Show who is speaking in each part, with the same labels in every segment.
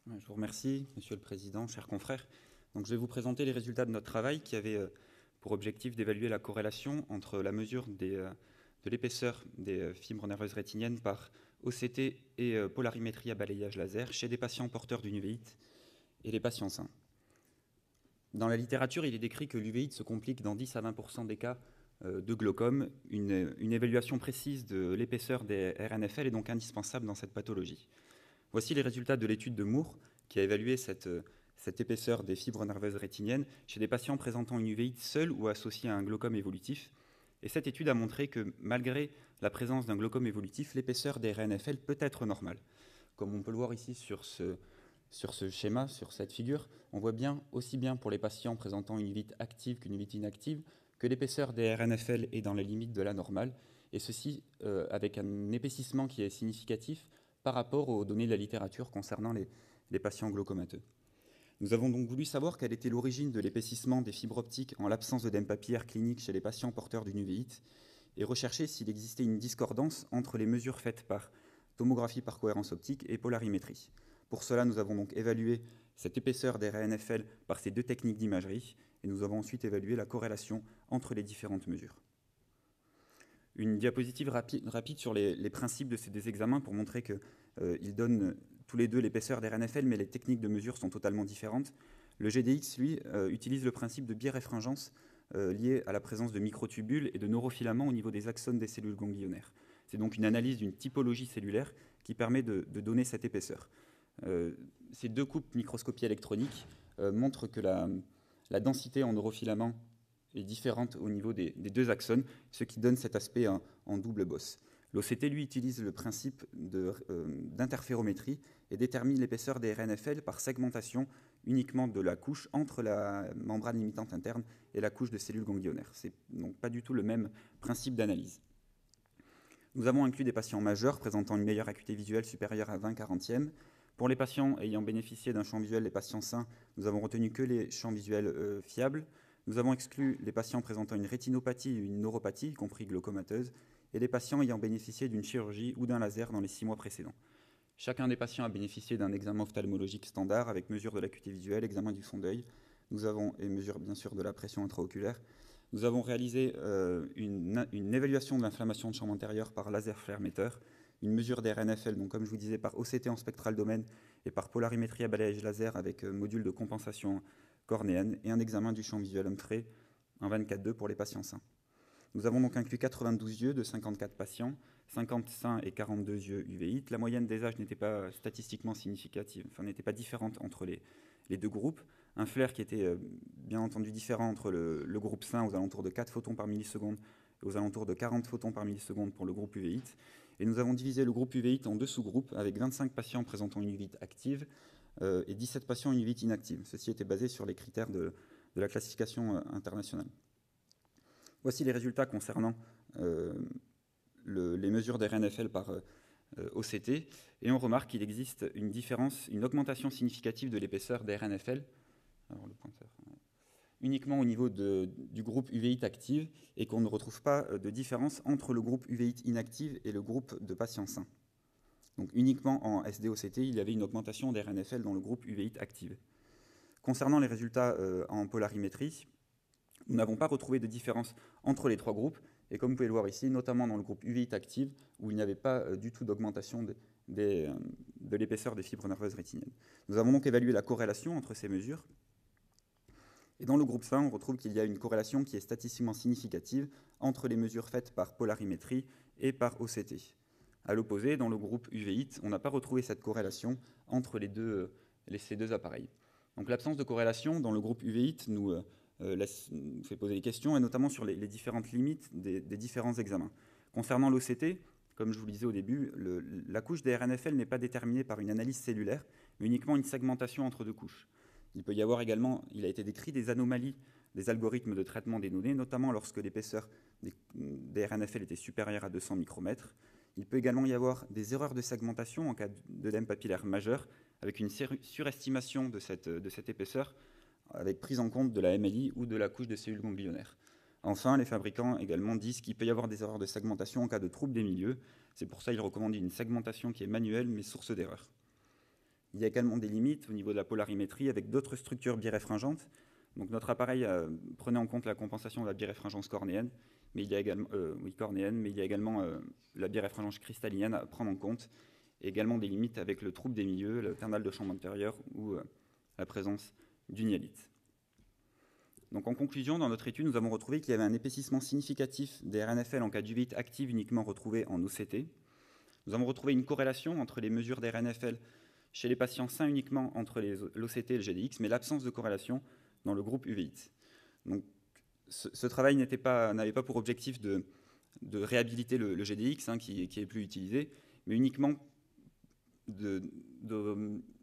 Speaker 1: Je vous remercie, Monsieur le Président, chers confrères. Donc, je vais vous présenter les résultats de notre travail qui avait pour objectif d'évaluer la corrélation entre la mesure de l'épaisseur des fibres nerveuses rétiniennes par OCT et polarimétrie à balayage laser chez des patients porteurs d'une uvéite et les patients sains. Dans la littérature, il est décrit que l'uvéite se complique dans 10 à 20% des cas de glaucome. Une évaluation précise de l'épaisseur des RNFL est donc indispensable dans cette pathologie. Voici les résultats de l'étude de Moore qui a évalué cette épaisseur des fibres nerveuses rétiniennes chez des patients présentant une uvéite seule ou associée à un glaucome évolutif. Et cette étude a montré que malgré la présence d'un glaucome évolutif, l'épaisseur des RNFL peut être normale. Comme on peut le voir ici sur ce schéma, sur cette figure, on voit bien, aussi bien pour les patients présentant une uvite active qu'une uvite inactive, que l'épaisseur des RNFL est dans les limites de la normale, et ceci avec un épaississement qui est significatif par rapport aux données de la littérature concernant les patients glaucomateux. Nous avons donc voulu savoir quelle était l'origine de l'épaississement des fibres optiques en l'absence d'œdème papillaire clinique chez les patients porteurs d'une uvéite et rechercher s'il existait une discordance entre les mesures faites par tomographie par cohérence optique et polarimétrie. Pour cela, nous avons donc évalué cette épaisseur des RNFL par ces deux techniques d'imagerie et nous avons ensuite évalué la corrélation entre les différentes mesures. Une diapositive rapide sur les principes de ces deux examens pour montrer qu'ils donnent tous les deux l'épaisseur des RNFL, mais les techniques de mesure sont totalement différentes. Le GDX, lui, utilise le principe de biréfringence lié à la présence de microtubules et de neurofilaments au niveau des axones des cellules ganglionnaires. C'est donc une analyse d'une typologie cellulaire qui permet de donner cette épaisseur. Ces deux coupes microscopie électronique montrent que la densité en neurofilaments est différente au niveau des deux axones, ce qui donne cet aspect en double bosse. L'OCT, lui, utilise le principe d'interférométrie et détermine l'épaisseur des RNFL par segmentation uniquement de la couche entre la membrane limitante interne et la couche de cellules ganglionnaires. Ce n'est donc pas du tout le même principe d'analyse. Nous avons inclus des patients majeurs présentant une meilleure acuité visuelle supérieure à 20/40e. Pour les patients ayant bénéficié d'un champ visuel, les patients sains, nous avons retenu que les champs visuels fiables. Nous avons exclu les patients présentant une rétinopathie et une neuropathie, y compris glaucomateuse, et les patients ayant bénéficié d'une chirurgie ou d'un laser dans les 6 mois précédents. Chacun des patients a bénéficié d'un examen ophtalmologique standard avec mesure de l'acuité visuelle, examen du fond d'œil. Et mesure bien sûr de la pression intraoculaire. Nous avons réalisé une évaluation de l'inflammation de champ antérieur par laser flare meter, une mesure des RNFL, donc comme je vous disais, par OCT en spectral domaine et par polarimétrie à balayage laser avec module de compensation cornéenne et un examen du champ visuel Humphrey en 24/2 pour les patients sains. Nous avons donc inclus 92 yeux de 54 patients, 50 sains et 42 yeux uvéites. La moyenne des âges n'était pas statistiquement significative, enfin n'était pas différente entre les deux groupes. Un flair qui était bien entendu différent entre le groupe sain aux alentours de 4 photons par milliseconde et aux alentours de 40 photons par milliseconde pour le groupe uvéite. Et nous avons divisé le groupe uvéite en deux sous-groupes avec 25 patients présentant une uvite active et 17 patients une uvite inactive. Ceci était basé sur les critères de la classification internationale. Voici les résultats concernant les mesures des RNFL par OCT, et on remarque qu'il existe une augmentation significative de l'épaisseur des RNFL, alors le pointeur, uniquement au niveau du groupe uvéite active, et qu'on ne retrouve pas de différence entre le groupe uvéite inactive et le groupe de patients sains. Donc uniquement en SDOCT, il y avait une augmentation des RNFL dans le groupe uvéite active. Concernant les résultats en polarimétrie, nous n'avons pas retrouvé de différence entre les trois groupes, et comme vous pouvez le voir ici, notamment dans le groupe uvéite active, où il n'y avait pas du tout d'augmentation de l'épaisseur des fibres nerveuses rétiniennes. Nous avons donc évalué la corrélation entre ces mesures, et dans le groupe sain, on retrouve qu'il y a une corrélation qui est statistiquement significative entre les mesures faites par polarimétrie et par OCT. À l'opposé, dans le groupe uvéite, on n'a pas retrouvé cette corrélation entre ces deux appareils. Donc l'absence de corrélation dans le groupe uvéite nous fait poser des questions, et notamment sur les différentes limites des différents examens. Concernant l'OCT, comme je vous le disais au début, la couche des RNFL n'est pas déterminée par une analyse cellulaire, mais uniquement une segmentation entre deux couches. Il peut y avoir également, il a été décrit, des anomalies des algorithmes de traitement des données, notamment lorsque l'épaisseur des RNFL était supérieure à 200 micromètres. Il peut également y avoir des erreurs de segmentation en cas d'œdème papillaire majeur, avec une surestimation de cette épaisseur, avec prise en compte de la MLI ou de la couche de cellules ganglionnaires. Enfin, les fabricants également disent qu'il peut y avoir des erreurs de segmentation en cas de troubles des milieux. C'est pour ça qu'ils recommandent une segmentation qui est manuelle mais source d'erreur. Il y a également des limites au niveau de la polarimétrie avec d'autres structures biréfringentes. Donc notre appareil prenait en compte la compensation de la biréfringence cornéenne, mais il y a également, la biréfringence cristallinienne à prendre en compte, et également des limites avec le trouble des milieux, le canal de chambre intérieur ou la présence d'une hyalite. Donc en conclusion, dans notre étude, nous avons retrouvé qu'il y avait un épaississement significatif des RNFL en cas d'uvite active uniquement retrouvée en OCT. Nous avons retrouvé une corrélation entre les mesures des RNFL chez les patients sains uniquement entre l'OCT et le GDX, mais l'absence de corrélation dans le groupe uveites. Donc ce travail n'avait pas pour objectif de réhabiliter le GDX, qui est plus utilisé, mais uniquement de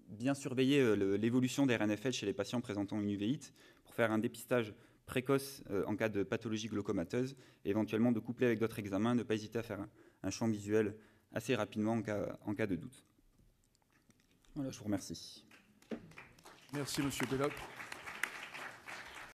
Speaker 1: bien surveiller l'évolution des RNFL chez les patients présentant une uvéite pour faire un dépistage précoce en cas de pathologie glaucomateuse et éventuellement de coupler avec d'autres examens, ne pas hésiter à faire un champ visuel assez rapidement en cas de doute. Voilà, je vous remercie.
Speaker 2: Merci, M. Belloc.